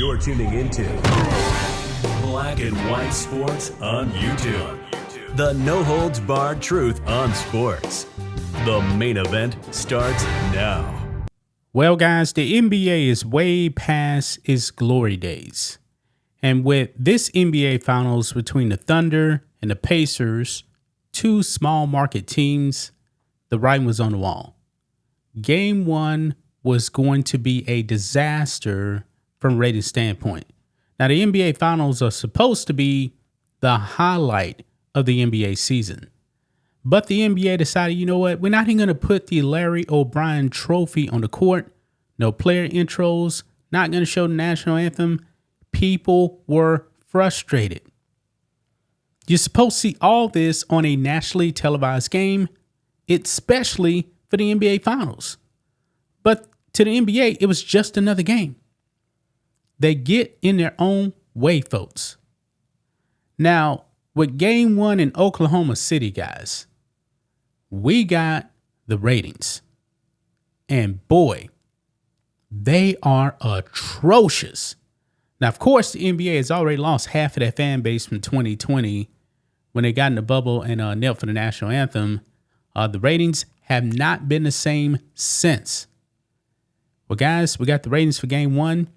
You're tuning into Black and White Sports on YouTube. The no-holds-barred truth on sports. The main event starts now. Well, guys, the NBA is way past its glory days. And with this NBA Finals between the Thunder and the Pacers, two small market teams, the writing was on the wall. Game 1 was going to be a disaster from a rating standpoint. Now, the NBA Finals are supposed to be the highlight of the NBA season. But the NBA decided, you know what? We're not even going to put the Larry O'Brien trophy on the court. No player intros. Not going to show the national anthem. People were frustrated. You're supposed to see all this on a nationally televised game, especially for the NBA Finals. But to the NBA, it was just another game. They get in their own way, folks. Now, with Game 1 in Oklahoma City, guys, we got the ratings. And boy, they are atrocious. Now, of course, the NBA has already lost half of their fan base from 2020 when they got in the bubble and knelt for the national anthem. The ratings have not been the same since. Well, guys, we got the ratings for Game 1,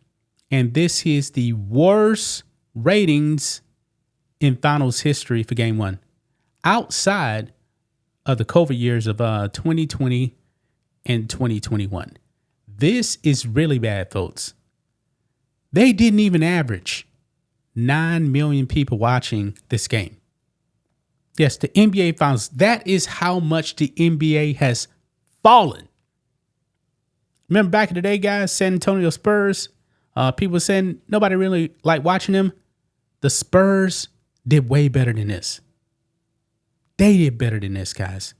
and this is the worst ratings in finals history for Game 1. Outside of the COVID years of 2020 and 2021. This is really bad, folks. They didn't even average 9 million people watching this game. Yes, the NBA Finals. That is how much the NBA has fallen. Remember back in the day, guys, San Antonio Spurs, people saying nobody really liked watching them. The Spurs did way better than this. They did better than this, guys.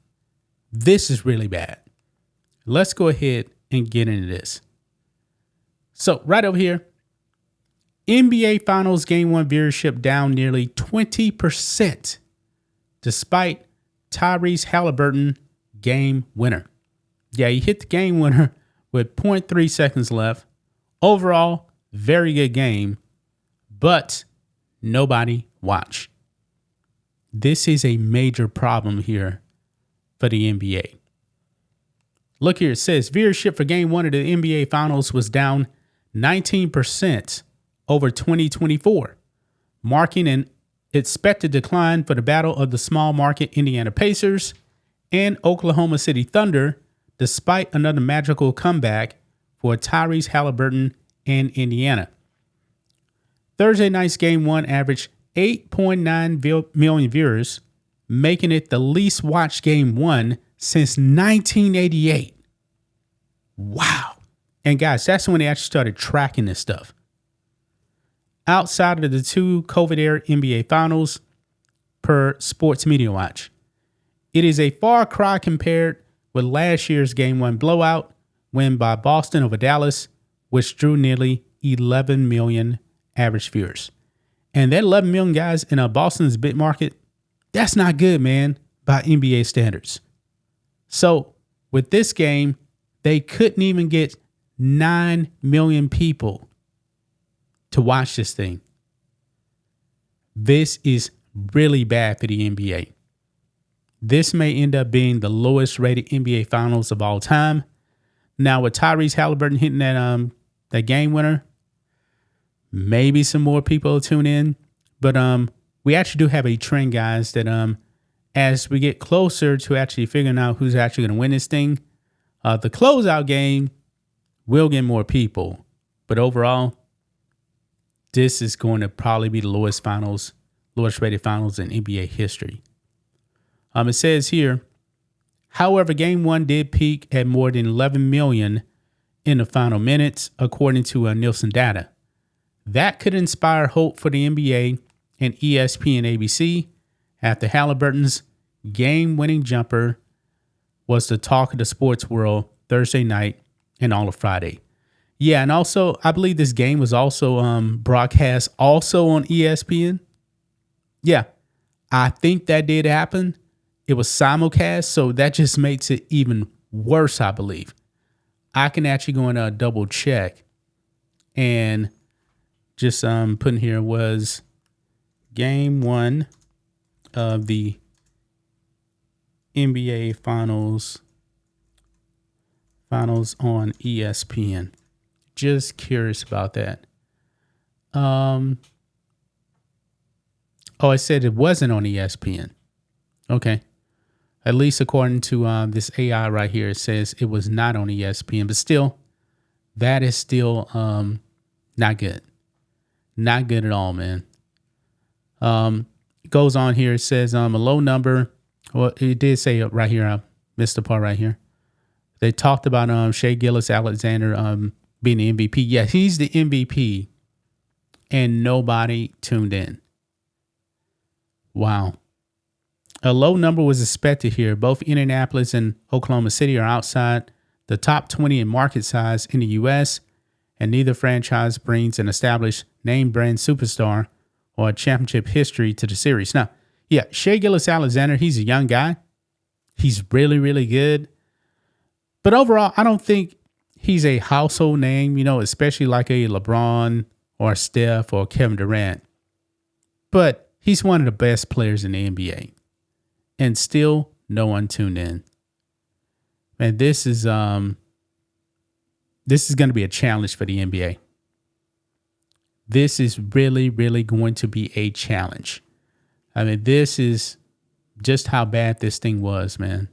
This is really bad. Let's go ahead and get into this. So right over here, NBA Finals Game 1 viewership down nearly 20%, despite Tyrese Halliburton game winner. Yeah, he hit the game winner with 0.3 seconds left. Overall, very good game, but nobody watched. This is a major problem here for the NBA. Look here, it says viewership for Game 1 of the NBA Finals was down 19% over 2024, marking an expected decline for the battle of the small market Indiana Pacers and Oklahoma City Thunder, despite another magical comeback for Tyrese Halliburton and Indiana. Thursday night's Game 1 averaged 8.9 million viewers, making it the least watched Game 1 since 1988. Wow. And guys, that's when they actually started tracking this stuff. Outside of the two COVID-era NBA Finals per Sports Media Watch, it is a far cry compared with last year's Game 1 blowout win by Boston over Dallas, which drew nearly 11 million average viewers. And that 11 million guys in Boston's big market, that's not good, man, by NBA standards. So with this game, they couldn't even get 9 million people to watch this thing. This is really bad for the NBA. This may end up being the lowest rated NBA Finals of all time. Now with Tyrese Halliburton hitting that game winner, maybe some more people will tune in. But we actually do have a trend, guys, that as we get closer to actually figuring out who's actually going to win this thing, the closeout game will get more people. But overall, this is going to probably be the lowest rated finals in NBA history. It says here, however, Game 1 did peak at more than 11 million in the final minutes, according to Nielsen data. That could inspire hope for the NBA and ESPN ABC after Halliburton's game-winning jumper was the talk of the sports world Thursday night and all of Friday. Yeah, and also, I believe this game was also broadcast also on ESPN. Yeah, I think that did happen. It was simulcast, so that just makes it even worse, I believe. I can actually go and double check. And just putting here was game 1 of the NBA Finals on ESPN. Just curious about that. I said it wasn't on ESPN. Okay. At least according to this AI right here, it says it was not on ESPN. But still, that is still not good. Not good at all, man. It goes on here. It says a low number. Well, it did say it right here. I missed the part right here. They talked about Shea Gilgeous-Alexander being the MVP. Yeah, he's the MVP. And nobody tuned in. Wow. A low number was expected here. Both Indianapolis and Oklahoma City are outside the top 20 in market size in the U.S., and neither franchise brings an established name brand superstar or a championship history to the series. Now, yeah, Shea Gilgeous-Alexander, he's a young guy. He's really, really good. But overall, I don't think he's a household name, especially like a LeBron or Steph or Kevin Durant. But he's one of the best players in the NBA. And still no one tuned in. Man, this is going to be a challenge for the NBA. This is really, really going to be a challenge. I mean, this is just how bad this thing was, man.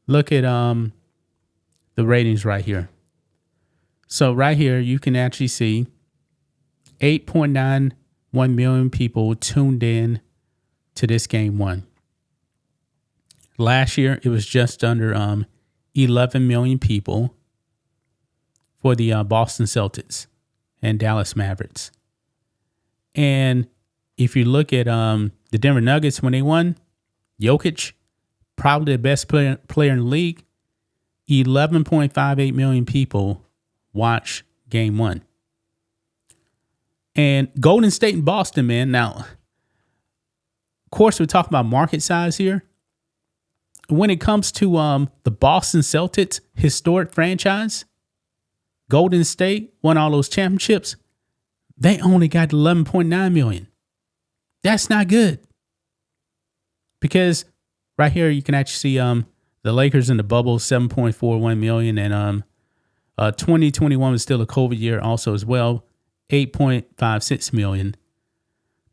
Look at the ratings right here. So right here, you can actually see 8.91 million people tuned in to this game 1. Last year, it was just under 11 million people for the Boston Celtics and Dallas Mavericks. And if you look at the Denver Nuggets when they won, Jokic, probably the best player in the league, 11.58 million people watch game 1. And Golden State and Boston, man. Now, of course, we're talking about market size here. When it comes to the Boston Celtics historic franchise, Golden State won all those championships. They only got 11.9 million. That's not good. Because right here, you can actually see the Lakers in the bubble, 7.41 million. And 2021 was still a COVID year also as well, 8.56 million.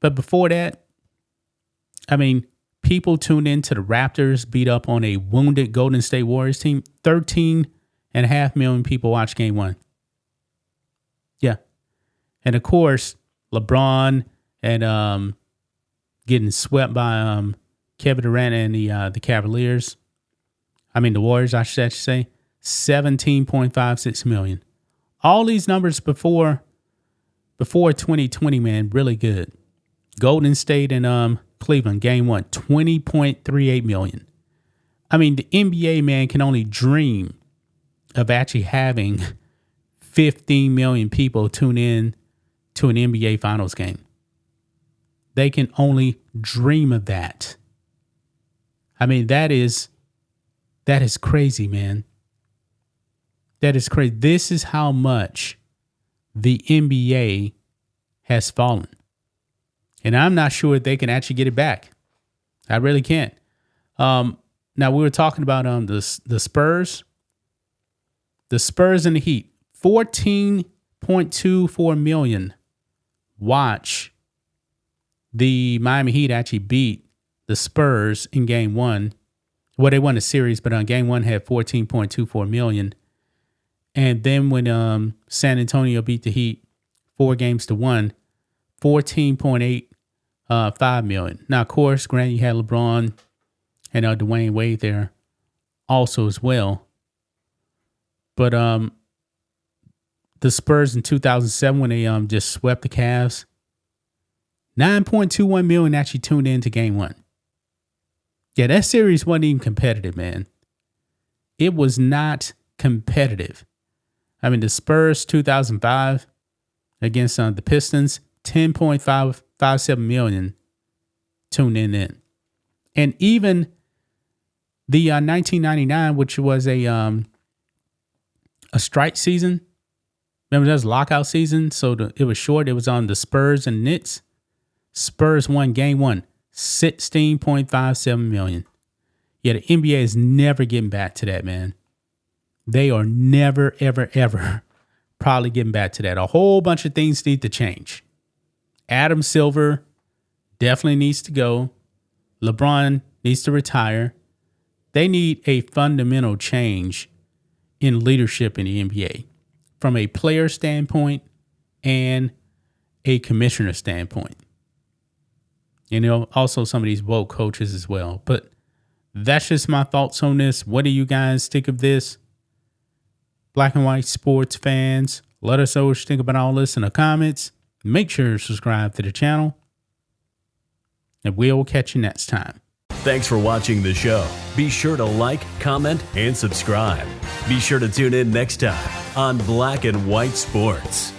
But before that, I mean, people tuned into the Raptors beat up on a wounded Golden State Warriors team. 13.5 million people watched game 1. Yeah. And of course, LeBron and getting swept by Kevin Durant and the Cavaliers. I mean, the Warriors, I should say. 17.56 million. All these numbers before 2020, man, really good. Golden State and Cleveland, game 1, 20.38 million. I mean, the NBA, man, can only dream of actually having 15 million people tune in to an NBA Finals game. They can only dream of that. I mean, that is crazy, man. That is crazy. This is how much the NBA has fallen. And I'm not sure if they can actually get it back. I really can't. Now, we were talking about the Spurs. The Spurs and the Heat. 14.24 million watch the Miami Heat actually beat the Spurs in game 1. Well, they won the series, but on game 1 had 14.24 million. And then when San Antonio beat the Heat 4-1, 14.85 million. Now, of course, granted, you had LeBron and Dwayne Wade there also as well. But the Spurs in 2007, when they just swept the Cavs, 9.21 million actually tuned in to game 1. Yeah, that series wasn't even competitive, man. It was not competitive. I mean, the Spurs 2005 against the Pistons, 10.57 million tuned in. And even the 1999, which was a strike season, Remember that was lockout season, so it was short. It was on the Spurs and Knicks. Spurs won game 1, $16.57 million. Yeah, the NBA is never getting back to that, man. They are never, ever, ever probably getting back to that. A whole bunch of things need to change. Adam Silver definitely needs to go. LeBron needs to retire. They need a fundamental change in leadership in the NBA from a player standpoint and a commissioner standpoint. Also some of these woke coaches as well. But that's just my thoughts on this. What do you guys think of this? Black and white sports fans, let us know what you think about all this in the comments. Make sure to subscribe to the channel. And we'll catch you next time. Thanks for watching the show. Be sure to like, comment, and subscribe. Be sure to tune in next time on Black and White Sports.